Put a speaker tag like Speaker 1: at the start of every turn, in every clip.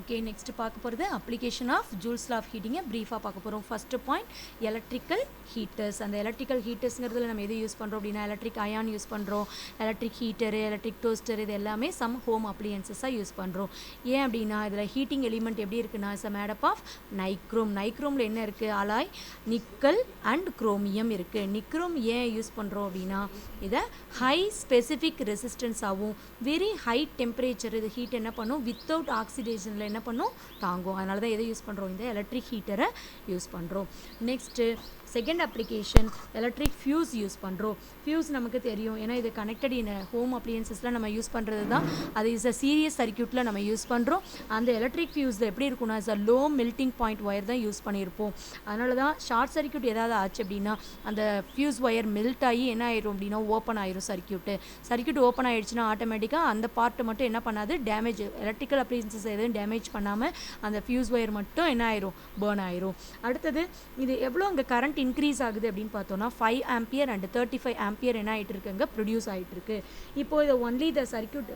Speaker 1: Okay, next பார்க்க போகிறது application of Joule's law of ஹீட்டிங்கை ப்ரீஃபாக பார்க்க போகிறோம். First point electrical heaters. அந்த எலக்ட்ரிக்கல் ஹீட்டர்ஸ்ங்கிறதுல நம்ம எது யூஸ் பண்ணுறோம் அப்படின்னா எலக்ட்ரிக் அயான் யூஸ் பண்ணுறோம், எலக்ட்ரிக் ஹீட்டரு, எலக்ட்ரிக் டோஸ்டர், இது எல்லாமே சம் ஹோம் அப்ளியன்சஸாக யூஸ் பண்ணுறோம். ஏன் அப்படின்னா இதில் ஹீட்டிங் எலிமெண்ட் எப்படி இருக்குன்னா இட்ஸ் மேடப் ஆஃப் நைக்ரோம். நைக்ரோமில் என்ன இருக்குது? அலாய் நிக்கல் அண்ட் குரோமியம் இருக்குது. நிக்ரோம் ஏன் யூஸ் பண்ணுறோம் அப்படின்னா இதை ஹை ஸ்பெசிஃபிக் ரெசிஸ்டன்ஸாகவும் வெரி ஹை டெம்பரேச்சர் இது ஹீட் என்ன பண்ணும் வித்தவுட் ஆக்சிடேஷனில் என்ன பண்ணும் தாங்கும். அதனால தான் எதை யூஸ் பண்ணுறோம்? இந்த எலக்ட்ரிக் ஹீட்டரை யூஸ் பண்ணுறோம். Next second application electric fuse use பண்ணுறோம். ஃபியூஸ் நமக்கு தெரியும், ஏன்னா இது கனெக்டட் இன் ஹோம் அப்ளியன்சஸில் நம்ம யூஸ் பண்ணுறது தான். அது இஸ் அ சீரியஸ் சர்க்யூட்டில் நம்ம யூஸ் பண்ணுறோம். அந்த எலக்ட்ரிக் ஃபியூஸில் எப்படி இருக்குன்னா is a low melting point wire தான் யூஸ் பண்ணியிருப்போம். அதனால தான் ஷார்ட் சர்க்யூட் ஏதாவது ஆச்சு அப்படின்னா அந்த ஃபியூஸ் ஒயர் மெல்ட் ஆகி என்ன ஆயிரும் அப்படின்னா ஓப்பன் ஆயிரும் சர்க்யூட் ஓப்பன் ஆகிடுச்சுன்னா ஆட்டோமேட்டிக்காக அந்த பார்ட்டை மட்டும் என்ன பண்ணாது டேமேஜ், எலக்ட்ரிக்கல் அப்ளியன்சஸ் எதுவும் டேமேஜ் பண்ணாமல் அந்த ஃபியூஸ் ஒயர் மட்டும் என்ன ஆயிரும் பேர்ன் ஆயிரும். அடுத்தது இது எவ்வளோ அங்கே கரண்ட் இன்க்ரீஸ் ஆகுது அப்படின்னு பார்த்தோன்னா 5 ஆம்பியர் அண்ட் 35 ஆம்பியர் என்ன ஆகிட்டு இருக்குங்க ப்ரொடியூஸ் ஆகிட்டு இருக்கு. இப்போ இது ஒன்லி த சர்க்யூட்.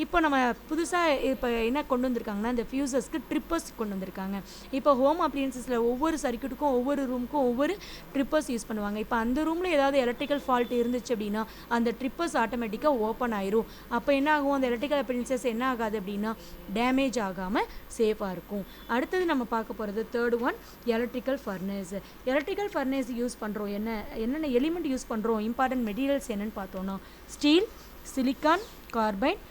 Speaker 1: இப்போ நம்ம புதுசாக இப்போ என்ன கொண்டு வந்திருக்காங்கன்னா இந்த ஃபியூசஸ்க்கு ட்ரிப்பர்ஸ் கொண்டு வந்திருக்காங்க. இப்போ ஹோம் அப்ளியன்சஸில் ஒவ்வொரு சர்க்யூட்டுக்கும் ஒவ்வொரு ரூமுக்கும் ஒவ்வொரு ட்ரிப்பர்ஸ் யூஸ் பண்ணுவாங்க. இப்போ அந்த ரூமில் ஏதாவது எலக்ட்ரிக்கல் ஃபால்ட் இருந்துச்சு அப்படின்னா அந்த ட்ரிப்பர்ஸ் ஆட்டோமேட்டிக்காக ஓப்பன் ஆயிரும். அப்போ என்ன ஆகும்? அந்த எலக்ட்ரிக்கல் அப்ளியன்சஸ் என்ன ஆகாது அப்படின்னா டேமேஜ் ஆகாமல் சேஃபாக இருக்கும். அடுத்தது நம்ம பார்க்க போகிறது third one electrical furnace. Electrical furnace use பண்ணுறோம் என்னென்ன எலிமெண்ட் யூஸ் பண்ணுறோம், இம்பார்ட்டன்ட் மெட்டீரியல்ஸ் என்னென்னு பார்த்தோன்னா steel, silicon carbide,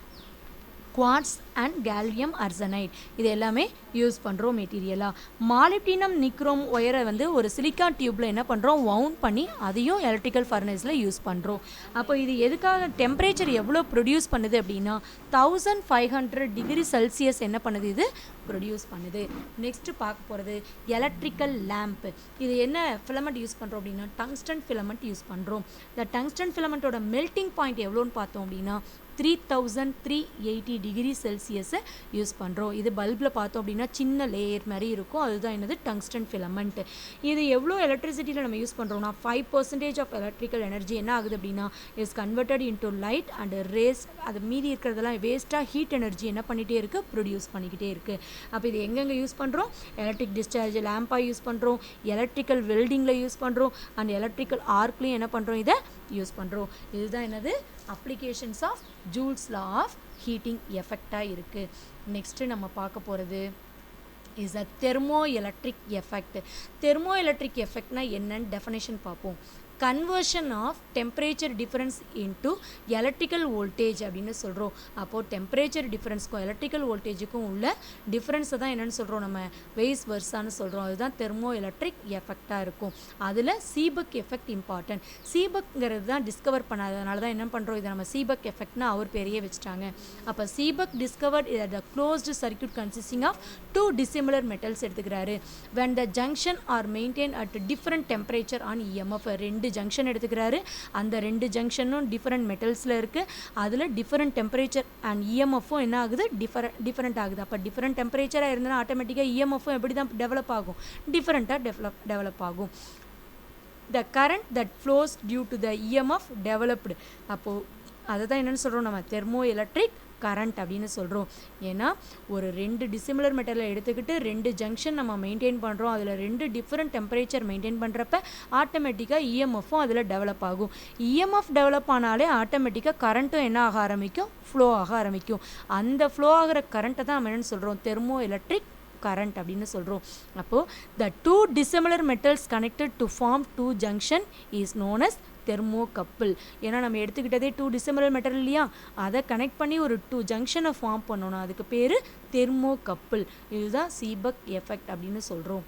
Speaker 1: quartz and gallium arsenide, இது எல்லாமே யூஸ் பண்ணுறோம் மெட்டீரியலாக. மாலிப்டினம் நிக்ரோம் ஒயரை வந்து ஒரு சிலிக்கான் டியூப்பில் என்ன பண்ணுறோம் வவுண்ட் பண்ணி அதையும் எலக்ட்ரிக்கல் ஃபர்னஸில் யூஸ் பண்ணுறோம். அப்போ இது எதுக்காக டெம்பரேச்சர் எவ்வளோ ப்ரொடியூஸ் பண்ணுது அப்படின்னா 1500 டிகிரி செல்சியஸ் என்ன பண்ணுது இது ப்ரொடியூஸ் பண்ணுது. நெக்ஸ்ட்டு பார்க்க போகிறது எலக்ட்ரிக்கல் லேம்ப். இது என்ன ஃபிலமெண்ட் யூஸ் பண்ணுறோம் அப்படின்னா டங்ஸ்டன் ஃபிலமெண்ட் யூஸ் பண்ணுறோம். இந்த டங்ஸ்டன் ஃபிலமெண்ட்டோட மெல்ட்டிங் பாயிண்ட் எவ்வளோன்னு பார்த்தோம் அப்படின்னா 3380 டிகிரி செல்சியஸை யூஸ் பண்ணுறோம். இது பல்பில் பார்த்தோம் அப்படின்னா சின்ன லேயர் மாதிரி இருக்கும், அதுதான் என்னது டங்ஸ்டன் ஃபிலமெண்ட். இது எவ்வளோ எலக்ட்ரிசிட்டியில் நம்ம யூஸ் பண்ணுறோம்னா 5% ஆஃப் எலக்ட்ரிக்கல் எனர்ஜி என்ன ஆகுது அப்படின்னா is converted into light and race. அது மீதி இருக்கிறதெல்லாம் வேஸ்ட்டாக ஹீட் எனர்ஜி என்ன பண்ணிகிட்டே இருக்குது ப்ரொடியூஸ் பண்ணிக்கிட்டே இருக்குது. அப்போ இது எங்கெங்கே யூஸ் பண்ணுறோம்? எலக்ட்ரிக் டிஸ்சார்ஜ் லேம்பாக யூஸ் பண்ணுறோம், எலக்ட்ரிக்கல் வெல்டிங்கில் யூஸ் பண்ணுறோம் அண்ட் எலக்ட்ரிக்கல் ஆர்க்லையும் என்ன பண்ணுறோம் இதை யூஸ் பண்ணுறோம். இதுதான் என்னது applications of Joule's law of heating எஃபெக்டாக இருக்குது. நெக்ஸ்ட்டு நம்ம பார்க்க போகிறது is a thermoelectric effect. Thermoelectric எஃபெக்ட்னா என்னன்னு டெஃபனேஷன் பார்ப்போம். Conversion of temperature difference into electrical voltage அப்படின்னு சொல்கிறோம். அப்போது டெம்பரேச்சர் டிஃப்ரென்ஸ்க்கும் எலக்ட்ரிக்கல் வோல்டேஜுக்கும் உள்ள டிஃப்ரென்ஸை தான் என்னென்னு சொல்கிறோம் நம்ம வைஸ் வெர்சான்னு சொல்கிறோம். அதுதான் தெர்மோ எலக்ட்ரிக் எஃபெக்டாக இருக்கும். அதில் சீபக் எஃபெக்ட் இம்பார்ட்டன்ட். சீபக்ங்கிறது தான் டிஸ்கவர் பண்ணாததுனால தான் என்ன பண்ணுறோம் இதை நம்ம சீபக் எஃபெக்ட்னு அவர் பெரிய வச்சுட்டாங்க. அப்போ Seebeck discovered the closed circuit consisting of 2 dissimilar metals எடுத்துக்கிறாரு. when the junction are maintained at different temperature on EMF. 2 junction எடுத்துக்கிறாரு, அந்த 2 ஜங்ஷனும் டிஃப்ரெண்ட் மெட்டல்ஸில் இருக்குது, அதில் டிஃப்ரெண்ட் டெம்பரேச்சர் அண்ட் இஎம்எஃப்பும் என்ன ஆகுது டிஃப்ரெண்ட் ஆகுது. அப்போ டிஃப்ரெண்ட் டெம்பரேச்சராக இருந்ததுன்னா ஆட்டோமேட்டிக்காக இஎம்எஃப்பும் எப்படி தான் டெவலப் ஆகும்? டிஃப்ரெண்ட்டாக டெவலப் ஆகும். the current that flows due to the EMF developed. அப்போது அதை தான் என்னென்னு சொல்கிறோம் நம்ம தெர்மோ எலக்ட்ரிக் கரண்ட் அப்படின்னு சொல்கிறோம். ஏன்னா ஒரு 2 டிசிமிலர் மெட்டலை எடுத்துக்கிட்டு 2 ஜங்ஷன் நம்ம மெயின்டைன் பண்ணுறோம், அதில் 2 டிஃப்ரெண்ட் டெம்பரேச்சர் மெயின்டைன் பண்ணுறப்ப ஆட்டோமேட்டிக்காக இஎம்எஃப்பும் அதில் டெவலப் ஆகும். இஎம்எஃப் டெவலப் ஆனாலே ஆட்டோமேட்டிக்காக கரண்ட்டும் என்ன ஆக ஆரம்பிக்கும்? ஃப்ளோ ஆக ஆரம்பிக்கும். அந்த ஃப்ளோ ஆகிற கரண்ட்டை தான் நம்ம என்னென்னு சொல்கிறோம்? தெர்மோ எலக்ட்ரிக் கரண்ட் அப்படின்னு சொல்கிறோம். அப்போது the 2 dissimilar metals connected to form 2 junction is known as thermocouple. ஏன்னா நம்ம எடுத்துக்கிட்டதே 2 dissimilar மெட்டல் இல்லையா, அதை கனெக்ட் பண்ணி ஒரு 2 ஜங்ஷனை ஃபார்ம் பண்ணணும், அதுக்கு பேர் தெர்மோகப்பிள். இதுதான் சீபக் எஃபெக்ட் அப்படின்னு சொல்கிறோம்.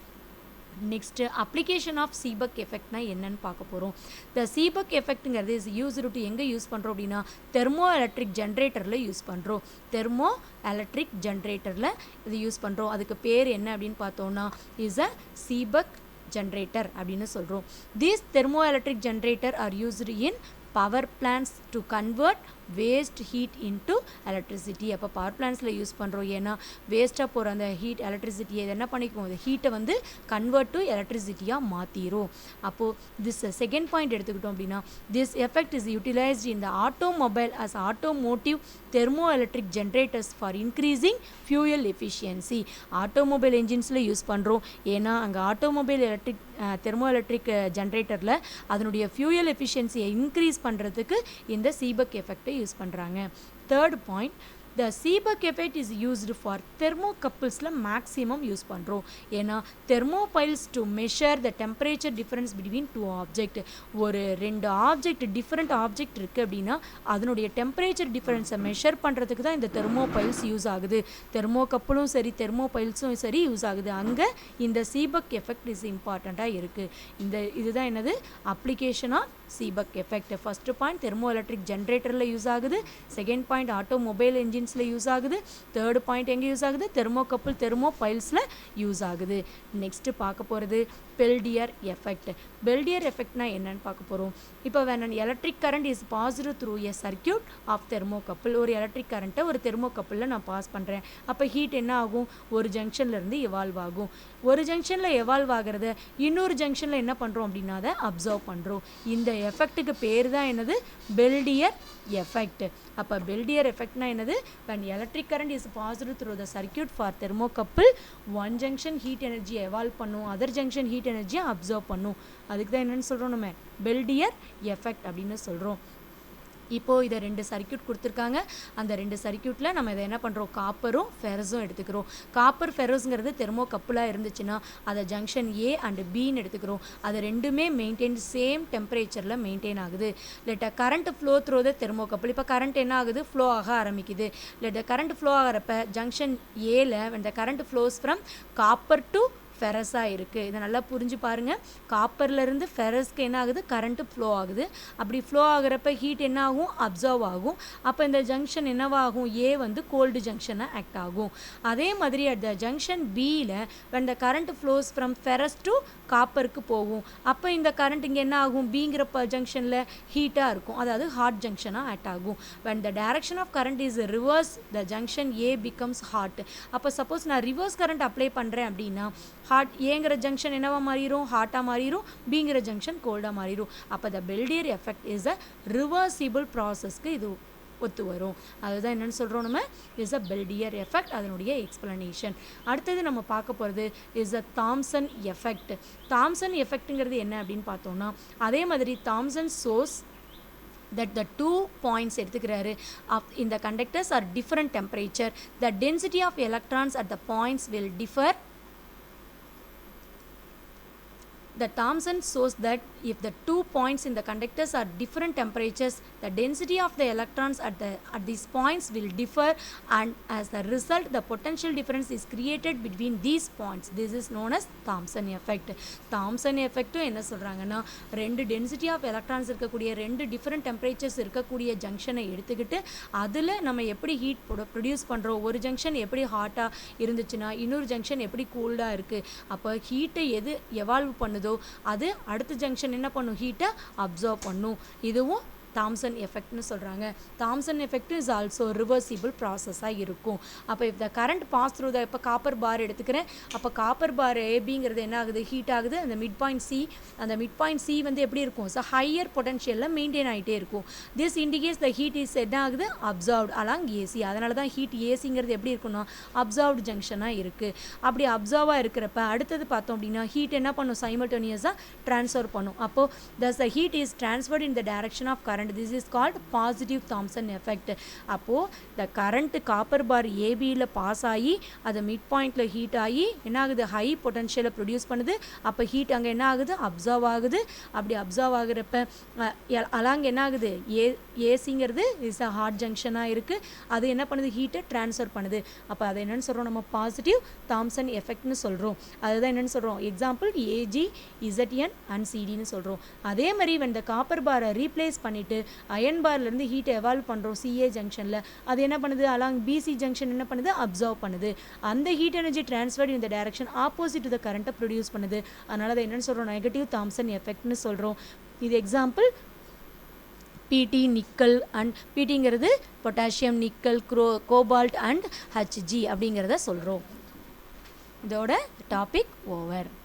Speaker 1: நெக்ஸ்ட்டு அப்ளிகேஷன் ஆஃப் சீபக் எஃபெக்ட்னா என்னன்னு பார்க்க போகிறோம். த சீபக் எஃபெக்ட்டுங்கிறது இஸ் யூஸ்டு டு எங்கே யூஸ் பண்ணுறோம் அப்படின்னா தெர்மோ எலக்ட்ரிக் ஜென்ரேட்டரில் யூஸ் பண்ணுறோம். தெர்மோ எலக்ட்ரிக் ஜென்ரேட்டரில் இது யூஸ் பண்ணுறோம். அதுக்கு பேர் என்ன அப்படின்னு பார்த்தோன்னா இஸ் அ சீபக் ஜென்ரேட்டர் அப்படின்னு சொல்கிறோம். These thermo electric generator are used in power plants, to convert waste heat into electricity. அப்போ பவர் பிளான்ஸில் யூஸ் பண்ணுறோம், ஏன்னா வேஸ்ட்டாக போகிற அந்த ஹீட் எலக்ட்ரிசிட்டியை என்ன பண்ணிக்கும், அந்த ஹீட்டை வந்து கன்வெர்ட் டு எலக்ட்ரிசிட்டியாக மாற்றிடும். அப்போது திஸ் செகண்ட் பாயிண்ட் எடுத்துக்கிட்டோம் அப்படின்னா, this effect is utilised in the automobile as automotive thermoelectric generators for increasing fuel efficiency. Automobile என்ஜின்ஸில் யூஸ் பண்ணுறோம், ஏன்னா அங்கே ஆட்டோமொபைல் எலக்ட்ரிக் தெர்மோ எலக்ட்ரிக் ஜென்ரேட்டரில் அதனுடைய ஃபியூயல் எஃபிஷியன்சியை இன்க்ரீஸ் பண்ணுறதுக்கு இந்த சீபக் எஃபெக்டை யூஸ் பண்ணுறாங்க. Third point, the Seebeck effect is used for thermocouples maximum use பண்ணுறோம், ஏன்னா thermopiles to measure the temperature difference between two object. ஒரு ரெண்டு ஆப்ஜெக்ட் டிஃப்ரெண்ட் ஆப்ஜெக்ட் இருக்குது அப்படின்னா அதனுடைய டெம்பரேச்சர் டிஃப்ரென்ஸை மெஷர் பண்ணுறதுக்கு தான் இந்த தெர்மோபைல்ஸ் யூஸ் ஆகுது. தெர்மோகப்பிளும் சரி தெர்மோபைல்ஸும் சரி யூஸ் ஆகுது. அங்கே இந்த சீபக் எஃபெக்ட் இஸ் இம்பார்ட்டண்ட்டாக இருக்குது. இதுதான் என்னது application of Seebeck effect. First point thermoelectric ஜென்ரேட்டரில் யூஸ் ஆகுது, செகண்ட் பாயிண்ட் ஆட்டோமொபைல் என்ஜின்ஸில் யூஸ் ஆகுது, தேர்ட் பாயிண்ட் எங்கே யூஸ் ஆகுது, தெர்மோகப்பிள் தெர்மோபைல்ஸில் யூஸ் ஆகுது. நெக்ஸ்ட்டு பார்க்க போகிறது பெல்டியர் எஃபெக்ட். பெல்டியர் எஃபெக்ட்னா என்னன்னு பார்க்க போகிறோம். இப்போ when an electric current is passed through a circuit of thermocouple, ஒரு எலக்ட்ரிக் கரண்ட்டை ஒரு தெர்மோகப்பிளில் நான் பாஸ் பண்ணுறேன், அப்போ ஹீட் என்ன ஆகும், ஒரு ஜங்ஷன்லேருந்து எவால்வ் ஆகும். ஒரு ஜங்ஷனில் எவால்வ் ஆகிறத இன்னொரு ஜங்ஷனில் என்ன பண்ணுறோம் அப்படின்னா அதை அப்சர்வ் பண்ணுறோம். இந்த எஃபெக்ட்டுக்கு பேர் தான் என்னது, பெல்டியர் எஃபெக்ட். அப்போ பெல்டியர் எஃபெக்ட்னா என்னது, when electric current is passed through the circuit for thermocouple, one junction heat energy evolve பண்ணும், அதர் ஜங்ஷன் ஹீட் எனர்ஜியை அப்சர்வ் பண்ணும். அதுக்கு தான் என்னென்னு சொல்கிறோம், நம்ம பெல்டியர் எஃபெக்ட் அப்படின்னு சொல்கிறோம். இப்போது இதை ரெண்டு சர்க்கியூட் கொடுத்துருக்காங்க. அந்த ரெண்டு சர்க்கியூட்டில் நம்ம இதை என்ன பண்ணுறோம், காப்பரும் ஃபெரஸும் எடுத்துக்கிறோம். காப்பர் ஃபெரஸ்ங்கிறது தெர்மோகப்பிளாக இருந்துச்சுன்னா அதை ஜங்ஷன் ஏ அண்ட் பின்னு எடுத்துக்கிறோம். அது ரெண்டுமே மெயின்டைன் சேம் டெம்பரேச்சரில் மெயின்டைன் ஆகுது. Let a current flow through the thermocouple. இப்போ கரண்ட் என்ன ஆகுது, ஃப்ளோ ஆக ஆரம்பிக்குது. லெட் அ கரண்ட் ஃப்ளோ ஆகிறப்ப ஜங்ஷன் ஏல when the current flows from copper to ஃபெரஸாக இருக்குது. இதை நல்லா புரிஞ்சு பாருங்கள். காப்பர்லேருந்து ஃபெரஸ்க்கு என்ன ஆகுது, கரண்ட்டு ஃப்ளோ ஆகுது. அப்படி ஃப்ளோ ஆகிறப்ப ஹீட் என்ன ஆகும், அப்சர்வ் ஆகும். அப்போ இந்த ஜங்ஷன் என்னவாகும், ஏ வந்து கோல்டு ஜங்ஷனாக ஆக்ட் ஆகும். அதே மாதிரி அட் த ஜங்ஷன் பியில் when the current flows from ferrous to காப்பருக்கு போகும். அப்போ இந்த கரண்ட் இங்கே என்ன ஆகும், பிங்கிற ஜங்ஷனில் ஹீட்டாக இருக்கும், அதாவது ஹாட் ஜங்ஷனாக ஆக்ட் ஆகும். when the direction of current is reverse, the junction A becomes hot. அப்போ சப்போஸ் நான் ரிவர்ஸ் கரண்ட் அப்ளை பண்ணுறேன் அப்படின்னா ஹாட் ஏங்கிற ஜங்ஷன் என்னவா மாறிடும், ஹாட்டாக மாறிடும், பிங்கிற ஜங்ஷன் கோல்டாக மாறிடும். அப்போ the Peltier effect is a reversible ப்ராசஸ்க்கு இது ஒத்து வரும். அதுதான் என்னென்னு சொல்கிறோம் நம்ம, இஸ் அ பெல்டியர் எஃபெக்ட், அதனுடைய எக்ஸ்பிளனேஷன். அடுத்தது நம்ம பார்க்க போகிறது is a Thomson effect. Thomson எஃபெக்ட்டுங்கிறது என்ன அப்படின்னு பார்த்தோம்னா, அதே மாதிரி Thomson source that the 2 points எடுத்துக்கிறாரு in the conductors are different temperature, the density of electrons at the points will differ. The Thomson shows that if the 2 points in the conductors are different temperatures, the density of the electrons at these points will differ, and as a result the potential difference is created between these points. This is known as Thomson effect. Thomson effect என்ன சொல்றாங்கன்னா, ரெண்டு density of electrons இருக்கக்கூடிய ரெண்டு different temperatures இருக்கக்கூடிய ஜங்ஷனை எடுத்துக்கிட்டு அதில் நம்ம எப்படி ஹீட் ப்ரொடியூஸ் பண்ணுறோம், ஒரு ஜங்ஷன் எப்படி ஹாட்டாக இருந்துச்சுன்னா இன்னொரு ஜங்ஷன் எப்படி கூல்டாக இருக்குது, அப்போ ஹீட்டை எது எவால்வ் பண்ணுதோ அது அடுத்த ஜங்ஷன் என்ன பண்ணும், ஹீட்டை அப்சர்வ் பண்ணும். இதுவும் தாம்சன் எஃபெக்ட்னு சொல்கிறாங்க. Thomson effect is also reversible ப்ராசஸாக இருக்கும். அப்போ if the current pass through the, இப்போ காப்பர் பார் எடுத்துக்கிறேன், அப்போ காப்பர் பார் ஏபிங்கிறது என்ன ஆகுது, ஹீட் ஆகுது. அந்த மிட் பாயிண்ட் சி, அந்த மிட் பாயிண்ட் சி வந்து எப்படி இருக்கும், ஸோ ஹையர் பொட்டன்ஷியலில் மெயின்டைன் ஆகிட்டே இருக்கும். This indicates the heat is என்ன ஆகுது, அப்சர்வ்ட் அலாங் ஏசி. அதனால தான் ஹீட் ஏசிங்கிறது எப்படி இருக்குன்னா அப்சர்வ்டு ஜங்ஷனாக இருக்குது. அப்படி அப்சர்வாக இருக்கிறப்ப அடுத்தது பார்த்தோம் அப்படின்னா ஹீட் என்ன பண்ணும், சைமல்டேனியஸாக ட்ரான்ஸ்ஃபர் பண்ணும். அப்போது thus the heat is transferred in the direction of current. This is called positive Thomson effect. அப்போது the current காப்பர் பார் ஏபியில் பாஸ் ஆகி அது மிட் பாயிண்டில் ஹீட் ஆகி என்ன ஆகுது, ஹை பொட்டன்ஷியலை ப்ரொடியூஸ் பண்ணுது. அப்போ ஹீட் அங்கே என்ன ஆகுது, அப்சர்வ் ஆகுது. அப்படி அப்சர்வ் ஆகுறப்ப அலாங் என்ன ஆகுது, ஏசிங்கிறது இஸ் அ ஹாட் ஜங்ஷனாக இருக்குது, அது என்ன பண்ணுது, ஹீட்டை ட்ரான்ஸ்ஃபர் பண்ணுது. அப்போ அதை என்னென்னு சொல்கிறோம், நம்ம பாசிட்டிவ் தாம்சன் எஃபெக்ட்னு சொல்கிறோம். அதுதான் என்னென்னு சொல்கிறோம், எக்ஸாம்பிள் ஏஜி இசட்என் அண்ட் சிடின்னு சொல்கிறோம். அதே மாதிரி when the காப்பர் பாரை ரீப்ளேஸ் பண்ணிவிட்டு அயன் பார்லேருந்து ஹீட்டை எவால்வ் பண்ணுறோம் சிஏ ஜங்ஷனில், அது என்ன பண்ணுது, அலாங் பிசி ஜங்ஷன் என்ன பண்ணுது, அப்சர்வ் பண்ணுது. அந்த ஹீட் எனர்ஜி ட்ரான்ஸ்ஃபர்ட் இந்த டைரக்ஷன் ஆப்போசிட் டு த கரண்ட்டை ப்ரொடியூஸ் பண்ணுது. அதனால் அதை என்னென்னு சொல்கிறோம், நெகட்டிவ் தாம்சன் எஃபெக்ட்னு சொல்கிறோம். இது எக்ஸாம்பிள் பிடி நிக்கல் அண்ட் பிடிங்கிறது potassium nickel cobalt and HG அப்படிங்கிறத சொல்கிறோம். இதோட டாபிக் ஓவர்.